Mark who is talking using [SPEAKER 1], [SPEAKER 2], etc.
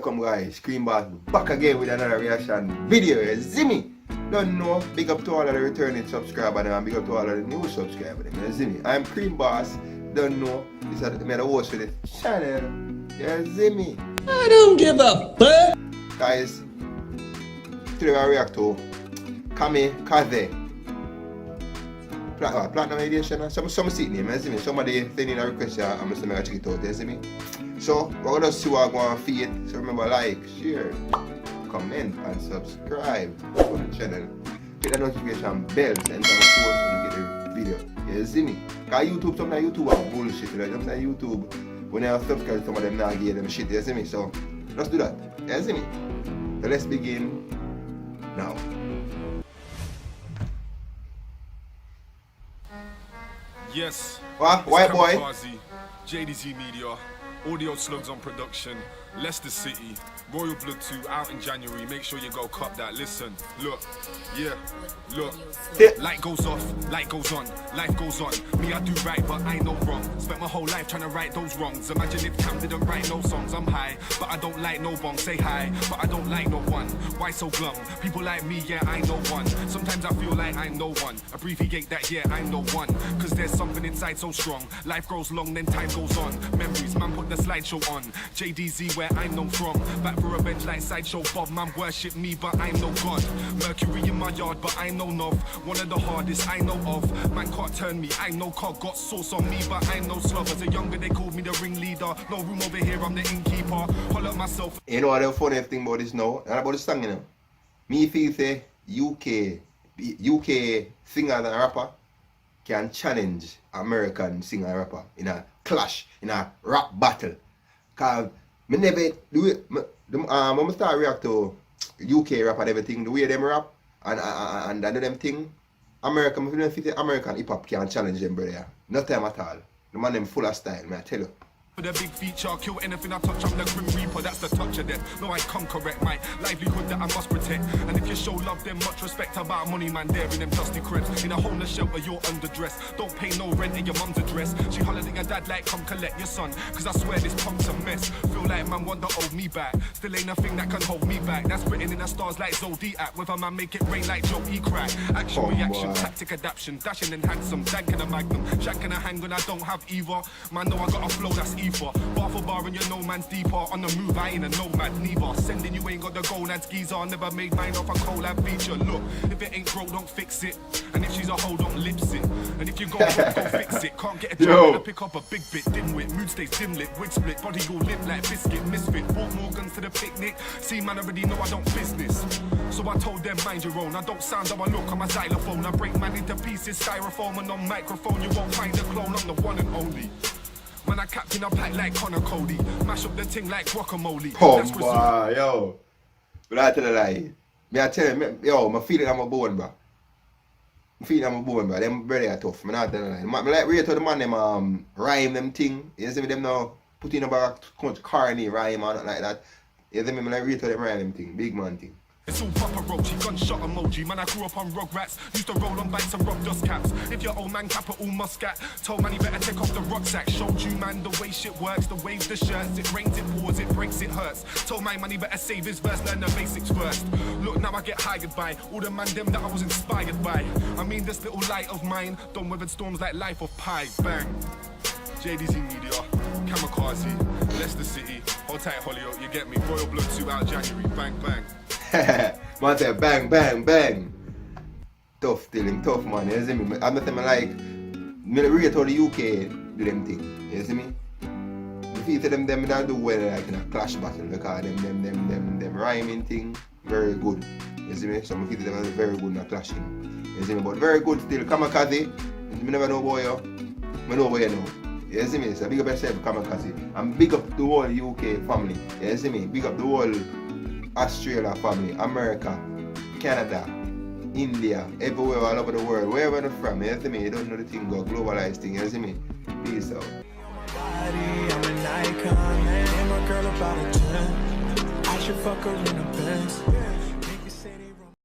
[SPEAKER 1] Welcome guys, Cream Boss back again with another reaction video. You see me? Don't know, big up to all of the returning subscribers and big up to all of the new subscribers. You see me? I'm Cream Boss. Don't know, this is the host for the channel. You see me?
[SPEAKER 2] I don't give a fuck.
[SPEAKER 1] Guys, today I react to Kamakaze. Platinum edition. Some seat name, you see me? Somebody sending a request here, I'm going to check it out, you see me? So, we're going to see what I'm going to feed. So remember, like, share, comment, and subscribe to the channel. Hit the notification bell so anytime I post and get the video. You see me? Because YouTube, sometimes YouTube are bullshit. Right? Sometimes YouTube, when I subscribe to some of them, now give them shit. You see me? So, let's do that. You see me? So, let's begin now.
[SPEAKER 3] Yes.
[SPEAKER 1] What? White boy?
[SPEAKER 3] Kamakaze, JDZmedia, audio slugs on production, Leicester City, Royal Blood 2 out in January. Make sure you go cop that. Listen, look, yeah, look. Light goes off, light goes on, life goes on. Me, I do right, but I know wrong. Spent my whole life trying to right those wrongs. Imagine if Cam didn't write no songs. I'm high, but I don't like no bong. Say hi, but I don't like no one. Why so glum? People like me, yeah, I know one. Sometimes I feel like I'm no one. Abbreviate that, yeah, I'm no one. Cause there's something inside so strong. Life grows long, then time goes on. Memories, man, put the slideshow on. JDZ, where I'm known from. Back for a bench like Sideshow Bob. Man, worship me, but I'm no god. Mercury in my yard, but I know of. One of the hardest I know of. Man can't turn me, I know cog. Got sauce on me, but I'm no slob. As a younger, they called me the ringleader. No room over here, I'm the innkeeper. Holler myself.
[SPEAKER 1] You know what the funny thing about this now? And about the song, you know? Me feel say UK singer and rapper can challenge American singer and rapper in a clash, in a rap battle. Cause me never do it. When I start react to UK rap and everything, the way them rap and do them thing, American hip hop can't challenge them, brother. No time at all. The man them full of style, man, I tell you.
[SPEAKER 3] For the big feature, kill anything I touch, I'm the Grim Reaper, that's the touch of death. No, I come correct, my livelihood that I must protect. And if you show love, then much respect about money, man, there in them dusty cribs. In a homeless shelter, you're underdressed. Don't pay no rent in your mum's address. She hollered at your dad like, come collect your son. Cause I swear this punk's a mess. Feel like man want to hold me back. Still ain't nothing that can hold me back. That's written in the stars like Zodiac. Whether man make it rain like Joe E. Crack. Action, reaction, tactic, adaption. Dashing and handsome, danking a magnum. Shanking a handgun, I don't have either. Man, know I got a flow that's ether. Bar for bar and you know man's deeper. On the move, I ain't a nomad neither. Sending you ain't got the gonads geezer. Never made mine off a collab feature. Look, if it ain't broke, don't fix it. And if she's a hoe, don't lips it. And if you go fix it. Can't get a job, to pick up a big bit. Dimwit, mood stays dim lit, wig split. Body all limp like biscuit, misfit. Bought more guns to the picnic. See man, already know I don't business. So I told them mind your own. I don't sound how I look on my xylophone. I break man into pieces, styrofoam and on microphone. You won't find a clone, I'm the one and only. Man, I captain a pack like Connor Cody. Mash up the ting like guacamole.
[SPEAKER 1] Oh, boy, yo. But I tell you lie. Me I tell you, yo, my feeling I'm a bone, bro. My feeling I'm a bone, bro. Them brother are tough. Me not tell you lie. Me like rate to the man them rhyme them thing. You see me them now put in about carny rhyme or not like that. You see me like rate to them rhyme them thing. Big man thing.
[SPEAKER 3] It's all Papa Roachy, gunshot emoji. Man, I grew up on Rugrats. Used to roll on bikes and rock dust caps. If your old man capital Muscat, told man he better take off the rucksack. Showed you man the way shit works, the waves, the shirts. It rains, it pours, it breaks, it hurts. Told my man he better save his verse, learn the basics first. Look, now I get hired by all the man them that I was inspired by. I mean this little light of mine, don't weather storms like life of pi. Bang. JDZmedia, Kamakaze, Leicester City, hold tight Hollywood, you get me. Royal Blood 2 out January, bang bang.
[SPEAKER 1] Man say bang bang bang. Tough dealing, tough man, you see me? I'm not saying like me rate how the UK do them thing, you see me? If you see them that do well like in a clash battle because them rhyming thing very good. You see me? Some people them are very good in a clashing. You see me? But very good still. Kamakaze, me never know boy yo. Me know boy you know. You see me? So big up yourself, Kamakaze. And big up the whole UK family. You see me? Big up the whole Australia family, America, Canada, India, everywhere all over the world, wherever they're from, you see me? You don't know the thing go globalized thing, you see me? Peace out.
[SPEAKER 4] I'm an icon, man. I'm a girl about a 10. I should fuck her in the Benz.